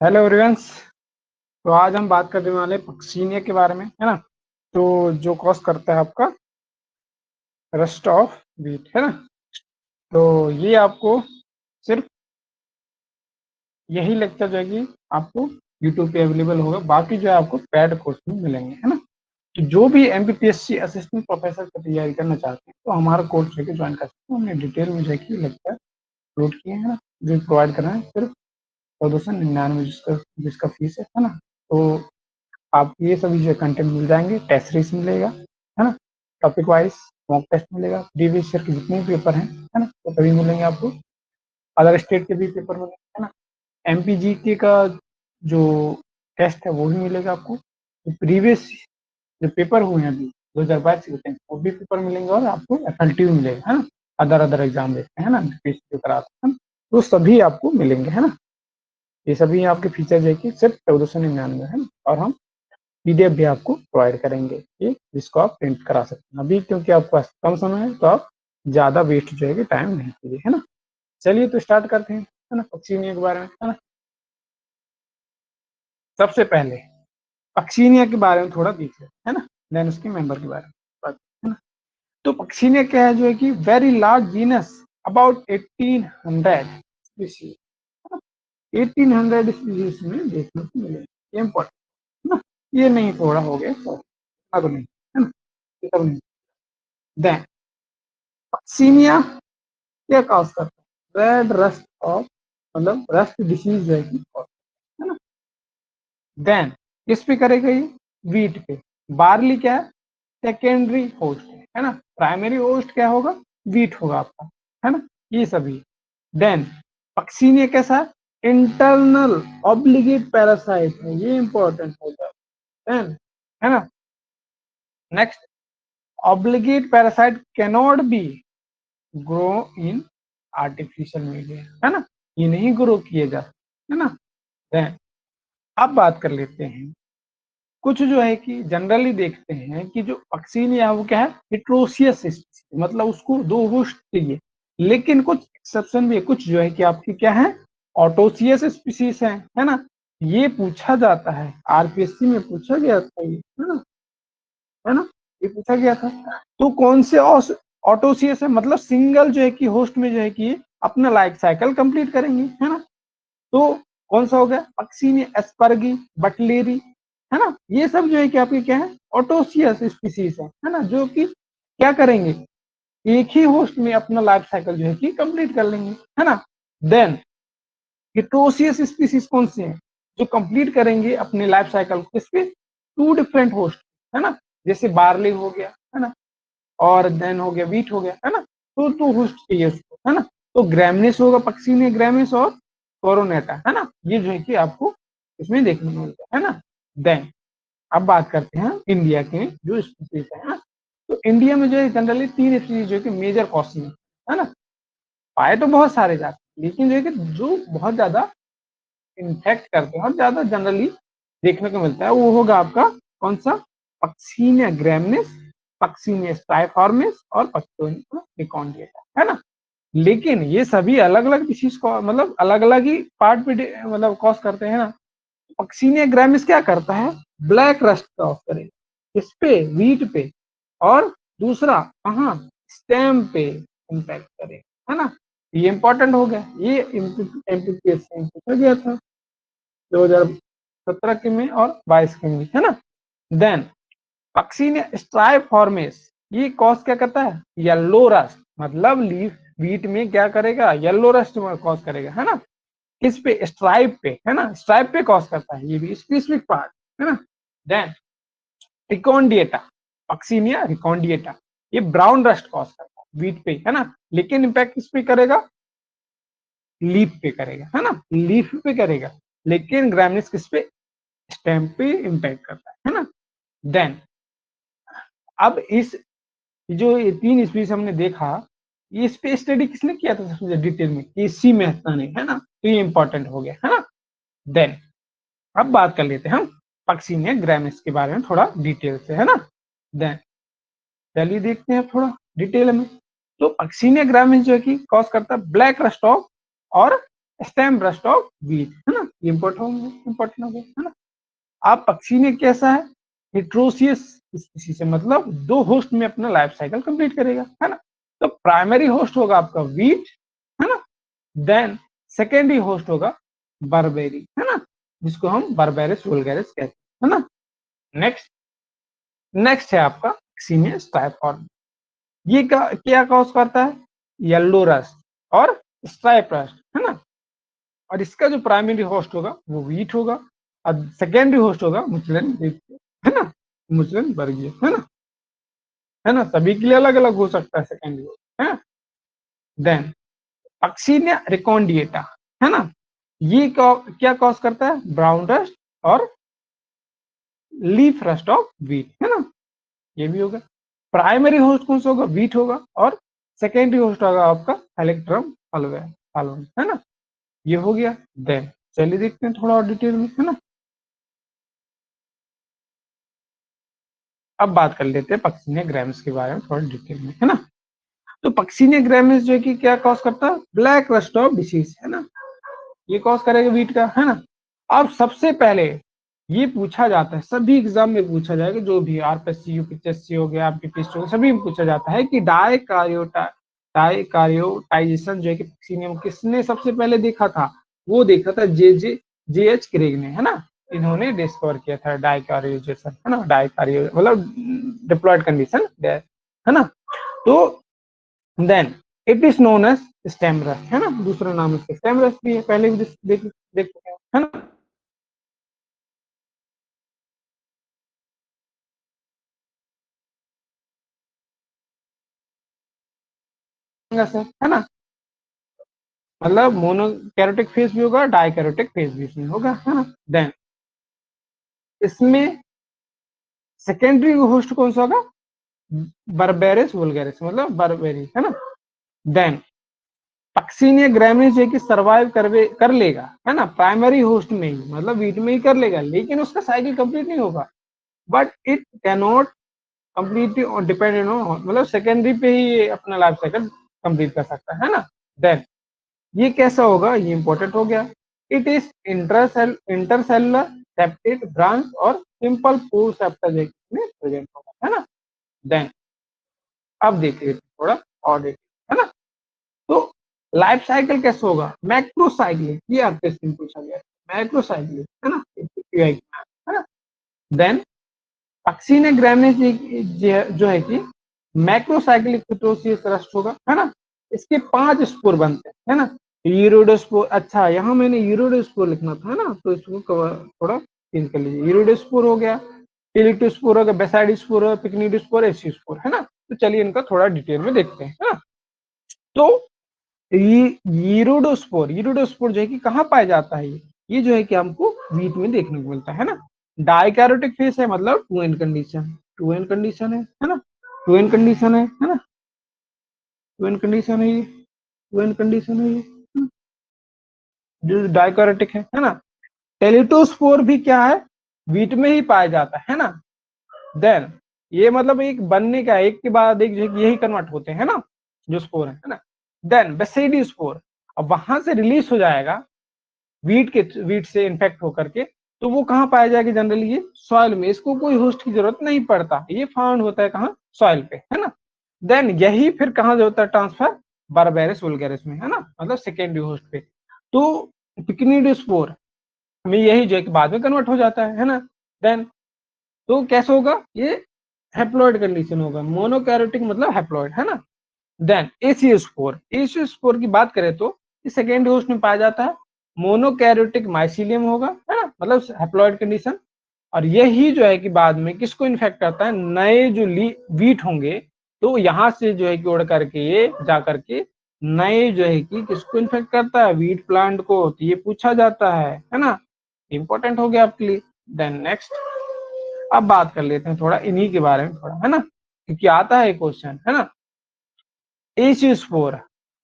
Hello everyone's. तो आज हम बात करने वाले पक्सीनिया के बारे में, है ना। तो जो कॉज करता है आपका रस्ट ऑफ व्हीट, है ना। तो ये आपको सिर्फ यही लेक्चर जो है कि आपको यूट्यूब पे अवेलेबल होगा, बाकी जो है आपको पैड कोर्स में मिलेंगे, है ना। तो जो भी एमपीपीएससी असिस्टेंट प्रोफेसर की तैयारी करना चाहते हैं तो हमारा कोर्स जो है कि ज्वाइन कर सकते हैं। हमने डिटेल में जो है कि लेक्चर अपलोड किए हैं ना, जो प्रोवाइड कर रहे हैं सिर्फ 1499 जिसका फीस है ना। तो आप ये सभी जो कंटेंट मिल जाएंगे, टेस्ट सीरीज मिलेगा, है ना। टॉपिक वाइज मॉक टेस्ट मिलेगा, प्रीवियस ईयर के जितने भी पेपर हैं, है ना, वो सभी मिलेंगे आपको। अदर स्टेट के भी पेपर मिलेंगे, है ना। एमपीजीके का जो टेस्ट है वो भी मिलेगा आपको। जो प्रीवियस जो पेपर हुए हैं अभी 2022 के वो भी पेपर मिलेंगे, और आपको एफएलटी भी मिलेगा, है ना। अदर अदर एग्जाम देते हैं ना, पेपर आते हैं, तो सभी आपको मिलेंगे, है ना। ये सभी आपके फीचर जो है कि सिर्फ 1499 है ना। और हम पीडीएफ भी आपको प्रोवाइड करेंगे कि जिसको आप प्रिंट करा सकते हैं। अभी क्योंकि आपके पास कम समय है तो आप ज्यादा वेस्ट जो है कि टाइम नहीं कीजिए, है ना। चलिए तो स्टार्ट करते हैं, है ना, पक्सीनिया के बारे में, है ना। सबसे पहले पक्सीनिया के बारे में थोड़ा देख लेते हैं ना, देन उसके मेंबर के बारे में बात, है ना। तो पक्सीनिया क्या है जो है कि very large genus, about 1800 species, 1800 species में देखने को मिलेगा। ये इंपॉर्टेंट है ना, ये नहीं थोड़ा हो गया तो अब नहीं, है ना, ये सब नहीं। देन पक्सीनिया क्या कॉज करता है? रेड रस्ट ऑफ, मतलब रस्ट डिसीज जो है कि cause, है ना। देन किस पे करेगा ये? वीट पे। बार्ली क्या है? सेकेंडरी होस्ट है ना। प्राइमरी होस्ट क्या होगा? वीट होगा आपका, है ना। ये सभी। देन पक्सीनिया कैसा है? इंटरनल ऑब्लिगेट पैरासाइट है, ये इंपॉर्टेंट होगा। देन, है ना। Next, obligate parasite cannot be grow in artificial media, है ना। ये नहीं ग्रो किए जा सकते, है ना। देन अब बात कर लेते हैं, कुछ जो है कि जनरली देखते हैं कि जो पक्सीनिया है वो क्या है? हेट्रोसियस, मतलब उसको दो होस्ट चाहिए। लेकिन कुछ एक्सेप्शन भी है, कुछ जो है कि आपकी क्या है? ऑटोसियस स्पीसीज है ना। ये पूछा जाता है, आरपीएससी में पूछा गया था ये, है ना, है ना। ये पूछा गया था। तो कौन से ऑटोसियस है? मतलब सिंगल जो है कि होस्ट में जो है कि अपना लाइफ साइकिल कंप्लीट करेंगे, है ना। तो कौन सा हो गया? पक्सीनिया एस्पर्गी, बटलेरी, है ना। ये सब जो है कि आपके क्या है? ऑटोसियस स्पीसीज है ना, जो कि क्या करेंगे? एक ही होस्ट में अपना लाइफ साइकिल जो है कि कंप्लीट कर लेंगे, है ना। देन हेट्रोसियस स्पीसीज कौन से हैं? जो कंप्लीट करेंगे अपने लाइफ साइकिल को किस पे? टू डिफरेंट होस्ट, है ना। जैसे बार्ली हो गया, है ना, और देन हो गया वीट हो गया, है ना। तो टू होस्ट चाहिए उसको, है ना। तो ग्रैमनेस होगा, पक्सीनिया ग्रैमनेस और कोरोनेटा, है ना। ये जो है कि आपको इसमें देखने को मिलता है ना। देन अब बात करते हैं इंडिया के जो स्पीसीज है ना। तो इंडिया में जो है जनरली तीन स्पीसीज जो है कि मेजर कॉस्टिंग है ना। पाए तो बहुत सारे जाते हैं, लेकिन जो है कि जो बहुत ज्यादा इन्फेक्ट करते हैं और ज्यादा जनरली देखने को मिलता है वो होगा आपका कौन सा? पक्सीनिया ग्रैमनेस, पक्सीनिया स्टाइफॉर्मिस और पक्सीनिया निकॉन्डिएटा, है ना। लेकिन ये सभी अलग अलग डिसीज को, मतलब अलग अलग ही पार्ट पे मतलब कॉज करते हैं ना। पक्सीनिया ग्रामिस क्या करता है? ब्लैक रस्ट कॉज करेगा, इस पे? वीट पे। और दूसरा कहाँ? स्टेम पे इम्पैक्ट करेगा, है ना। ये इंपॉर्टेंट हो गया, ये एमपीपीएससी में पूछा गया था 2017 के में और 22 के में, है ना। देन पक्सीनिया स्ट्राइफॉर्मिस, ये कॉज क्या करता है? येलो रस्ट, मतलब लीफ वीट में क्या करेगा? येलो रस्ट कॉज करेगा, है ना। किस पे? स्ट्राइप पे, है ना। स्ट्राइप पे कॉज करता है, ये भी स्पेसिफिक पार्ट, है ना। देन रिकॉन्डिएटा, पक्सीनिया रिकॉन्डिएटा, ये ब्राउन रस्ट कॉज करता है वीट पे, है ना। लेकिन इम्पैक्ट किस पे करेगा? लीफ पे करेगा, है ना। लीफ पे करेगा, लेकिन ग्रैमनेस किस पे? स्टेम पे इम्पैक्ट करता है ना। देन अब इस जो ये तीन स्पीसीज हमने देखा, ये इस पे स्टडी किसने किया था सबसे डिटेल में? ये सी मेहता ने, है ना। तो ये इंपॉर्टेंट हो गया, है ना। देन अब बात कर लेते हैं हम पक्सीनिया ग्रैमिस के बारे में थोड़ा डिटेल से, है ना। देन चलिए देखते हैं थोड़ा डिटेल में। तो पक्सीनिया ग्रैमिस जो है कि कॉज करता है ब्लैक रस्ट ऑफ और स्टेम रस्ट ऑफ वीट, है ना। इम्पोर्टेंट हो गया, है ना। अब पक्षी कैसा है, हेट्रोसियस स्पीशीज है, मतलब 2 होस्ट में अपना लाइफ साइकिल कंप्लीट करेगा, है ना। तो प्राइमरी होस्ट होगा आपका वीट, है ना। देन सेकेंडरी होस्ट होगा बर्बेरी, है ना, जिसको हम बर्बेरिस वुल्गैरिस कहते हैं, है ना। नेक्स्ट नेक्स्ट है आपका पक्सीनिया स्ट्राइपॉर्म। ये क्या कॉज करता है, येलो रस्ट और स्ट्राइप रस्ट, है ना। और इसका जो प्राइमरी होस्ट होगा वो वीट होगा, और सेकेंडरी होस्ट होगा मुचलन, है ना, मुचलन वर्गीय, है ना, सभी के लिए अलग अलग हो सकता है सेकेंडरी होस्ट, है। देन पक्सीनिया रिकॉन्डिएटा, है ना, ये क्या कॉज करता है, ब्राउन रस्ट और लीफ रस्ट ऑफ वीट, है ना, ये भी होगा। प्राइमरी होस्ट कौन सा होगा, वीट होगा, और सेकेंडरी होस्ट होगा आपका हेलिक्ट्रम फाल्वन, है ना, ये हो गया। देन चलिए देखते हैं थोड़ा और डिटेल में, है ना। अब बात कर लेते हैं पक्सीनिया ग्रामिस के बारे में थोड़ा डिटेल में, है ना। तो पक्सीनिया ग्रामिस जो है कि क्या कॉज करता है, ब्लैक रस्ट ऑफ डिसीज, है ना, ये कॉज करेगा वीट का, है ना। अब सबसे पहले ये पूछा जाता है, सभी एग्जाम में पूछा जाएगा, जो भी आरपीएससी यूपीएससी हो गया, पीपीएससी हो गया, सभी में पूछा जाता है कि डाइकार्योटाइजेशन जो है कि पक्सीनिया में किसने सबसे पहले देखा था, वो देखा था जे एच क्रेग ने, है ना। इन्होंने डिस्कवर किया था डाइकार्योजेशन, है ना, डाइकार्यो मतलब डिप्लॉयड कंडीशन, है ना। तो then it is known as stem rust, है ना, दूसरा नाम इसका स्टेम रस्ट भी है, पहले भी देख चुके हैं, है ना। है ना, मतलब मोनोकैरोटिक फेज भी होगा, डाइकैरोटिक फेज भी इसमें होगा, है ना। देन इसमें सेकेंडरी होस्ट कौन सा होगा, बर्बेरिस वुल्गैरिस, मतलब बर्बेरी, है ना। देन पक्सीनिया ग्रामिनीज है कि सर्वाइव कर लेगा, है ना, प्राइमरी होस्ट में ही, मतलब वीट में ही कर लेगा, लेकिन उसका साइकिल कंप्लीट नहीं होगा, but it cannot completely dependent हो, मतलब सेकेंडरी पे ही ये अपना लाइफ साइकिल कंप्लीट कर सकता है ना। देन ये कैसा होगा, ये इंपॉर्टेंट हो गया, it is intercellular septate branch और सिंपल पोर सेप्टर में प्रेजेंट होगा, है ना। देन अब देखिए थोड़ा और देखिए, है ना। तो लाइफ साइकिल कैसे होगा, मैक्रोसाइक्लिक, ये आपके क्वेश्चन पूछा गया है, मैक्रोसाइक्लिक, है ना, है ना। देन पक्सीनिया ग्रामिनीज जो है कि मैक्रोसाइक्लिक फिटोसिस रस्ट होगा, है ना। इसके 5 स्पोर बनते हैं, है ना। यूरोडोस्पोर, अच्छा यहाँ मैंने यूरोडोस्पोर लिखना था, है ना, तो इसको थोड़ा चेंज कर लीजिए, यूरोडोस्पोर हो गया, टिलिटोस्पोर हो गया, बेसाइडोस्पोर हो, पिक्निडोस्पोर, एसियोस्पोर, है ना। तो चलिए इनका थोड़ा डिटेल में देखते हैं, है ना। तो यूरोडोस्पोर जो है कि कहाँ पाया जाता है, ये जो है कि हमको वीट में देखने को मिलता है ना। डाइकैरोटिक फेस है, मतलब टू एन कंडीशन, है ना, टू एन कंडीशन है ना, टू एन कंडीशन है ये, टू एन कंडीशन है ये, जो डाइकैरोटिक है ना। टेलिटोस्पोर भी क्या है, वीट में ही पाया जाता है ना। देन ये मतलब एक बनने का एक के बाद एक जो यही कन्वर्ट होते हैं ना, जो स्पोर है ना। देन बेसिडी स्पोर, अब वहां से रिलीज हो जाएगा वीट से इन्फेक्ट होकर के, तो वो कहाँ पाया जाएगा जनरली, ये सॉइल में, इसको कोई होस्ट की जरूरत नहीं पड़ता, ये फाउंड होता है कहाँ, सॉइल पे, है ना। देन यही फिर कहाँ जो होता है ट्रांसफर, बारबेरिस वुल्गैरिस में, है ना, मतलब सेकेंडरी होस्ट पे। तो पिक्निडोस्पोर में यही जो है कि बाद में कन्वर्ट हो जाता है ना। देन तो कैसे होगा, ये हैप्लॉइड कंडीशन होगा, मोनोकैरोटिक मतलब हैप्लॉइड, है ना। देन एसियोस्पोर की बात करें तो इस सेकेंड होस्ट में पाया जाता है, मोनोकैरोटिक माइसिलियम होगा, है ना, मतलब हैप्लॉइड कंडीशन। और यही जो है कि बाद में किसको इन्फेक्ट करता है, नए जो वीट होंगे, तो यहाँ से जो है कि उड़ करके ये जा करके नए जो है कि किसको इन्फेक्ट करता है, वीट प्लांट को, तो ये पूछा जाता है ना, इंपॉर्टेंट हो गया आपके लिए। देन नेक्स्ट अब बात कर लेते हैं थोड़ा इन्हीं के बारे में थोड़ा, है ना, क्योंकि आता है क्वेश्चन, है ना। एसियोस्पोर,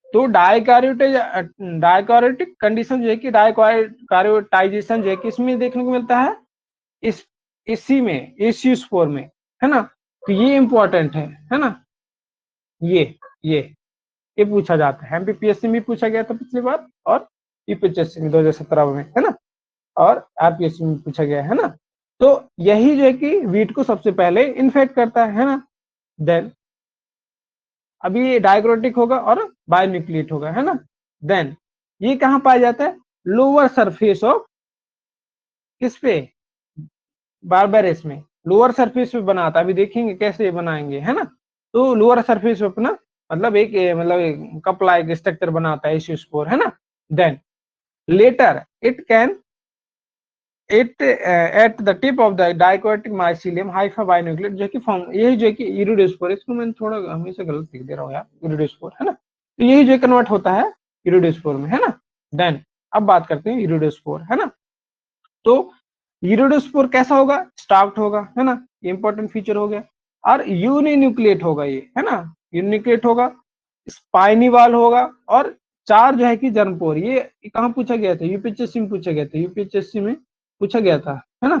तो डाइकैरोटिक कंडीशन जो है कि डाइकैरोटाइजेशन जो है कि इसमें देखने को मिलता है, इस इसी में एसियोस्पोर में, है ना। तो ये इंपॉर्टेंट है ना, ये ये ये पूछा जाता है, एमपीपीएससी में पूछा गया था पिछली बार, और यूपीएससी में 2017 में, है ना। और आरपीएससी में पूछा गया है ना। तो यही जो है कि वीट को सबसे पहले इन्फेक्ट करता है ना। देन अभी ये डाइक्रोटिक होगा और बायोन्यूक्लिएट होगा, है ना। देन ये कहाँ पाया जाता है, लोअर सरफेस ऑफ, किस पे, बारबेरस में लोअर सरफेस पे बनाता है। अभी देखेंगे कैसे बनाएंगे, है ना। तो लोअर सरफेस पे अपना मतलब एक कप लाइक स्ट्रक्चर बनाता है एसियोस्पोर, है ना। Then later it can it at the tip of the dikaryotic mycelium hypha binucleate जो कि फॉर्म, यही जो है कि इरिडोस्पोर, इसको मैंने थोड़ा हमेशा गलत लिख दे रहा हूँ यार, इरिडोस्पोर, है ना। तो यही जो कन्वर्ट होता है इरिडोस्पोर में, है ना। देन अब बात करते हैं इरिडोस्पोर, है ना। तो इरिडोस्पोर कैसा होगा, स्टार्क्ड होगा, है ना, ये इंपॉर्टेंट फीचर हो गया। और यूनिन्यूक्लिएट होगा ये, है ना, यूनिन्यूक्लिएट होगा, स्पाइनी वाल होगा, और चार जो है कि जर्मपोर, ये कहाँ पूछा गया था, यूपीएससी में पूछा गया था, यूपीएससी में पूछा गया था, है ना।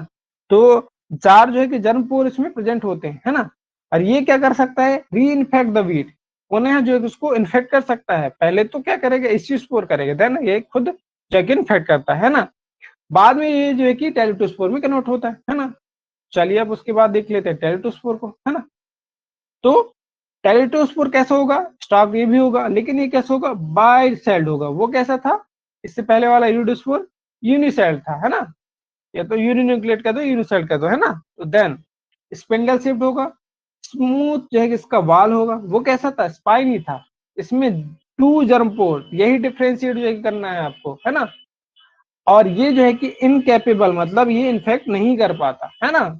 तो चार जो है कि जर्मपोर इसमें प्रेजेंट होते हैं, है ना। और ये क्या कर सकता है, री इन्फेक्ट द वीट, उन्हें जो है उसको इन्फेक्ट कर सकता है। पहले तो क्या करेगा, एसियोस्पोर करेगा, देन ये खुद जो है कि इन्फेक्ट करता है ना। बाद में ये जो है कि टेरिटोस्पोर में कन्वर्ट होता है ना। चलिए अब उसके बाद देख लेते हैं टेरिटोस्पोर को, है ना। तो टेरिटोस्पोर कैसा होगा, स्टॉक ये भी होगा, लेकिन ये कैसा होगा, बाई सेल्ड होगा। वो कैसा था, इससे पहले वाला इरिडोस्पोर यूनिसेल्ड था, है ना। या तो यूनिन्यूक्लिएट का दो, यूनिसेल्ड का दो, है ना। तो देन स्पिंडल शेप्ड होगा, स्मूथ जो है कि इसका वाल होगा। वो कैसा था, स्पाइनी था, इसमें टू जर्मपोर, यही डिफ्रेंशिएट जो है करना है आपको, है ना। और ये जो है कि इनकेपेबल, मतलब ये इन्फेक्ट नहीं कर पाता, है ना।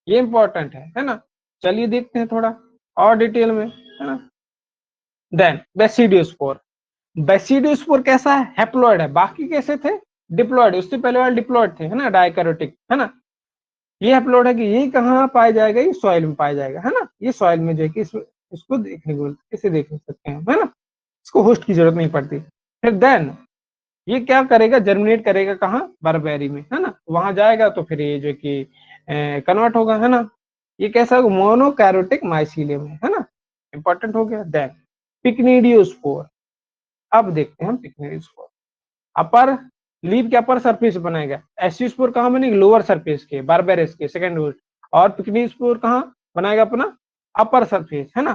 ये इंपॉर्टेंट है ना। चलिए देखते हैं थोड़ा और डिटेल में, है ना। देन बेसिडियोस्पोर, बेसिडियोस्पोर कैसा है, हैप्लॉइड है। बाकी कैसे थे, डिप्लॉइड, उससे पहले वाले डिप्लॉइड थे, है ना, डाइकैरोटिक, है ना। ये हैप्लॉइड है कि ये कहाँ पाया जाएगा, ये सॉइल में पाया जाएगा, है ना। ये सॉइल में जो है कि इसको देखने को, इसे देख सकते हैं, है ना। इसको होस्ट की जरूरत नहीं पड़ती। फिर देन ये क्या करेगा, जर्मिनेट करेगा कहाँ, बर्बेरी में, है ना। वहां जाएगा तो फिर ये जो कि कन्वर्ट होगा, है ना। ये कैसा होगा, मोनोकैरोटिक माइसीलियम है ना। इंपॉर्टेंट हो गया। देन पिक्निडियोस्पोर, अब देखते हैं हम पिक्निडियोस्पोर। अपर लीफ के अपर सरफेस बनाएगा। एसियोस्पोर कहाँ बनेगा, लोअर सरफेस के, बारबेरस के सेकंड रूट। और पिक्निडियोस्पोर कहाँ बनाएगा, अपना अपर सरफेस, है ना।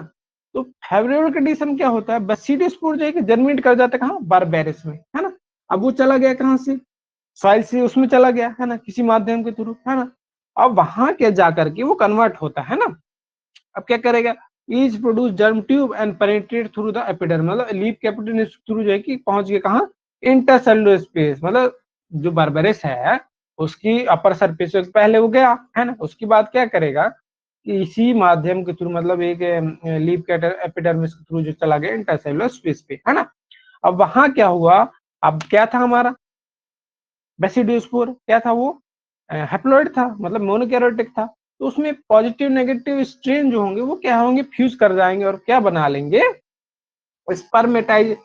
तो फेवरेबल कंडीशन क्या होता है, बेसिडियोस्पोर जो है कि जर्मिनेट कर जाता है कहाँ, बारबेरस में, है ना। अब वो चला गया कहाँ से, सॉइल से उसमें चला गया, है ना, किसी माध्यम के थ्रू, है ना। अब वहां क्या जाकर के वो कन्वर्ट होता है ना। अब क्या करेगा, is produce germ tube and penetrate through the epiderm, मतलब लीफ कैपिटल थ्रू जो है कि पहुंच गया कहाँ, इंटरसेलुलर स्पेस, मतलब जो बारबेरस है उसकी अपर सरफेस से पहले वो गया, है ना। उसके बाद क्या करेगा कि इसी माध्यम के थ्रू, मतलब एक लीफ एपिडर्मिस के थ्रू जो चला गया इंटरसेलुलर स्पेस पे, है ना। अब वहां क्या हुआ, अब क्या था हमारा बेसिडियोस्पोर, क्या था वो, हैप्लॉइड था, मतलब मोनोकैरोटिक था। तो उसमें पॉजिटिव नेगेटिव स्ट्रेन जो होंगे वो क्या होंगे, फ्यूज कर जाएंगे और क्या बना लेंगे, स्पर्मेटाइज।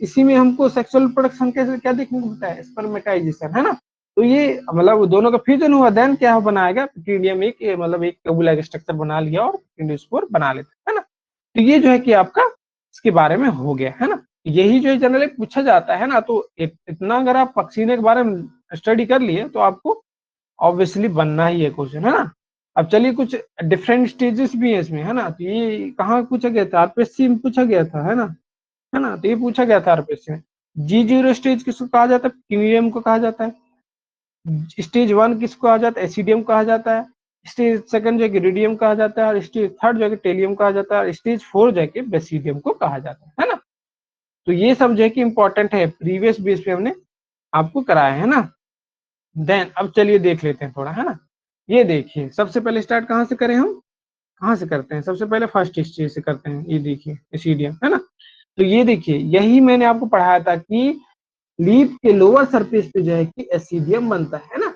इसी में हमको सेक्सुअल प्रोडक्शन कैसे क्या देखने को मिलता है, स्पर्मेटाइजेशन, है ना। तो ये मतलब दोनों का फ्यूजन हुआ, देन क्या बनाएगा, पिट्यूडियम एक मतलब एक टबुलर स्ट्रक्चर बना लिया और इंडोस्पोर बना लेता है ना। तो ये जो है कि आपका इसके बारे में हो गया, है ना। यही जो है जनरली पूछा जाता है ना। तो इतना अगर आप पक्सीने के बारे में स्टडी कर लिए तो आपको ऑब्वियसली बनना ही है क्वेश्चन, है ना। अब चलिए कुछ डिफरेंट स्टेजेस भी है इसमें, है ना। तो ये कहाँ पूछा गया था, आरपीएससी में पूछा गया था, है ना। है ना, तो ये पूछा गया था आरपीएससी में। जी0 स्टेज किसको कहा जाता है, क्यूएम को कहा जाता है। स्टेज 1 किसको कहा जाता है, एसिडियम कहा जाता है। स्टेज सेकंड जो है रिडियम कहा जाता है, और स्टेज थर्ड जो है टेलियम कहा जाता है, और स्टेज 4 जो है बेसिडियम को कहा जाता है ना। तो ये सब जो है कि इंपॉर्टेंट है, प्रीवियस बेस पे हमने आपको कराया है ना। देन अब चलिए देख लेते हैं थोड़ा, है ना। ये देखिए सबसे पहले स्टार्ट कहाँ से करें हम, कहाँ से करते हैं, सबसे पहले फर्स्ट स्टेज से करते हैं। ये देखिए एसिडियम, है ना। तो ये देखिए यही मैंने आपको पढ़ाया था कि लीफ के लोअर सरफेस पे जो है कि एसिडियम बनता है ना।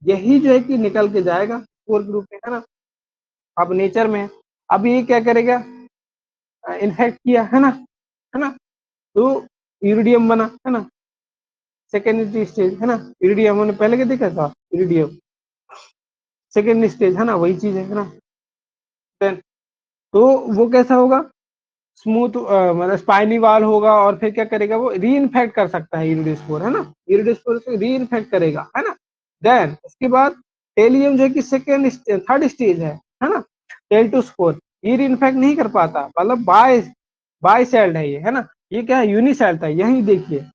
यही जो है कि निकल के जाएगा कोर ग्रुप में, है ना। अब नेचर में अब ये क्या करेगा, इन्फेक्ट किया, है ना। तो यूरिडियम बना, है ना, सेकेंड स्टेज, है ना। यूरिडियम हमने पहले क्या देखा था, यूरिडियम सेकेंड स्टेज, है ना, वही चीज है ना। देन तो वो कैसा होगा, स्मूथ मतलब स्पाइनी वाल होगा, और फिर क्या करेगा वो, री इन्फेक्ट कर सकता है इरिडोस्पोर, है ना, इरिडोस्पोर से री इन्फेक्ट करेगा, है ना। देन उसके बाद टेलियम जो है कि सेकेंड थर्ड स्टेज है ना। टेल टू स्पोर ये री इन्फेक्ट नहीं कर पाता, मतलब बाय सेल्ड है ये, है ना। ये क्या है, यूनिसेल्ड है, यही देखिए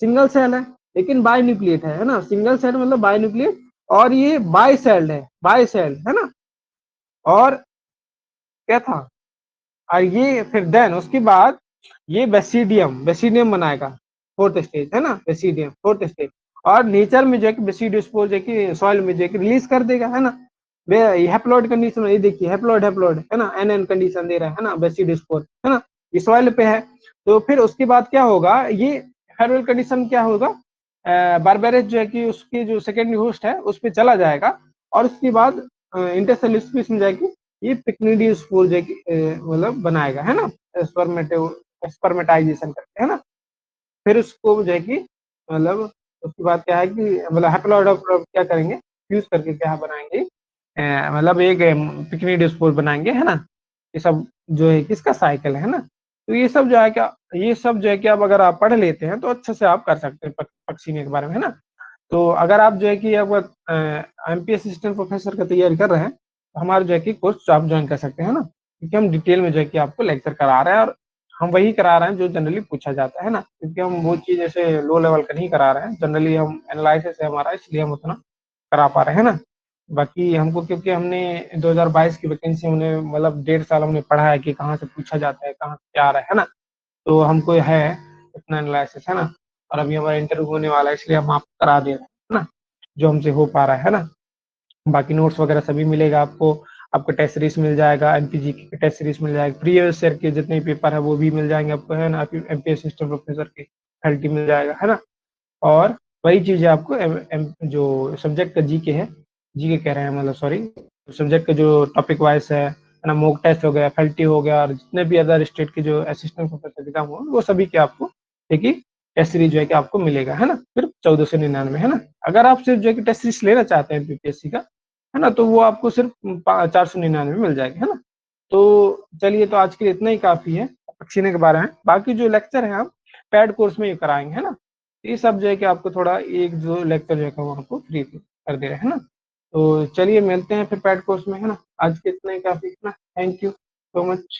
सिंगल सेल है लेकिन बाय न्यूक्लिएट है ना, सिंगल सेल मतलब बाय न्यूक्लिएट, और ये बाय सेल्ड है, बाय सेल्ड है ना। और क्या था, और ये फिर देन उसके बाद ये बेसिडियम बनाएगा, फोर्थ स्टेज है ना, बेसिडियम फोर्थ स्टेज। और नेचर में जो है कि बेसिडियोस्पोर जो है कि सॉइल में जो है कि रिलीज कर देगा, है ना। हैप्लॉइड कंडीशन, ये देखिए हैप्लॉइड हैप्लॉइड है ना, एन कंडीशन दे रहा है ना, बेसिडियोस्पोर है ना, ये सॉइल पे है। तो फिर उसके बाद क्या होगा, ये फेरवेल कंडीशन क्या होगा, बारबेरस जो है कि उसकी जो सेकेंडरी होस्ट है उस पर चला जाएगा, और उसके बाद इंटरसेल्युलर स्पेस में जाएगी, ये पिक्निडियोस्पोर जो है कि मतलब बनाएगा, है ना, स्पर्मेटाइजेशन करके, है ना। फिर उसको जो है कि मतलब उसके बाद क्या है कि मतलब हैप्लॉइड क्या करेंगे, फ्यूज करके क्या बनाएंगे, मतलब एक पिक्निडियोस्पोर बनाएंगे, है ना। ये सब जो है किसका साइकिल है ना। तो ये सब जो है क्या, ये सब जो है कि अब अगर आप पढ़ लेते हैं तो अच्छे से आप कर सकते हैं पक्षी के बारे में, है ना। तो अगर आप जो है कि अब एमपीएस असिस्टेंट प्रोफेसर का तैयारी कर रहे हैं तो हमारा जो है कि कोर्स आप ज्वाइन कर सकते हैं ना, क्योंकि हम डिटेल में जो है कि आपको लेक्चर करा रहे हैं, और हम वही करा रहे हैं जो जनरली पूछा जाता है ना, क्योंकि हम वो चीज ऐसे लो लेवल का नहीं करा रहे हैं, जनरली हम एनालिसिस है हमारा, इसलिए हम उतना करा पा रहे हैं ना। बाकी हमको क्योंकि हमने 2022 की वैकेंसी हमने मतलब 1.5 साल हमने पढ़ा है कि कहाँ से पूछा जाता है, कहाँ से क्या आ रहा है ना, तो हमको है इतना एनालिसिस, है ना। और अभी हमारा इंटरव्यू होने वाला है, इसलिए हम आपको करा दे रहे हैं ना, जो हमसे हो पा रहा है ना। बाकी नोट्स वगैरह सभी मिलेगा आपको, आपको टेस्ट सीरीज मिल जाएगा, एमपीजी की टेस्ट सीरीज मिल जाएगी, प्रीवियस ईयर के जितने पेपर है वो भी मिल जाएंगे आपको, है ना। एमपीएस सिस्टम प्रोफेसर की फैकल्टी मिल जाएगा, है ना। और वही चीज है आपको जो सब्जेक्ट का जीके है, जीके कह रहे हैं मतलब सॉरी, सब्जेक्ट का जो टॉपिक वाइज है ना, मॉक टेस्ट हो गया, फैकल्टी हो गया, और जितने भी अदर स्टेट के जो असिस्टेंट प्रोफेसर एग्जाम हो वो सभी के आपको एक ही टेस्ट सीरीज जो है कि आपको मिलेगा, है ना, सिर्फ 1499, है ना। अगर आप सिर्फ जो है कि टेस्ट सीरीज लेना चाहते हैं बीपीएससी का, है ना, तो वो आपको सिर्फ 499 में मिल जाएगा, है ना। तो चलिए, तो आज के लिए इतना ही काफी है पक्षीने के बारे में, बाकी जो लेक्चर है हम पैड कोर्स में ही कराएंगे, है ना। ये सब जो है कि आपको थोड़ा एक दो लेक्चर जो है वो आपको फ्री कर दे रहे हैं ना। तो चलिए मिलते हैं फिर पैड कोर्स में, है ना। आज के इतना ही काफी है ना, थैंक यू सो मच।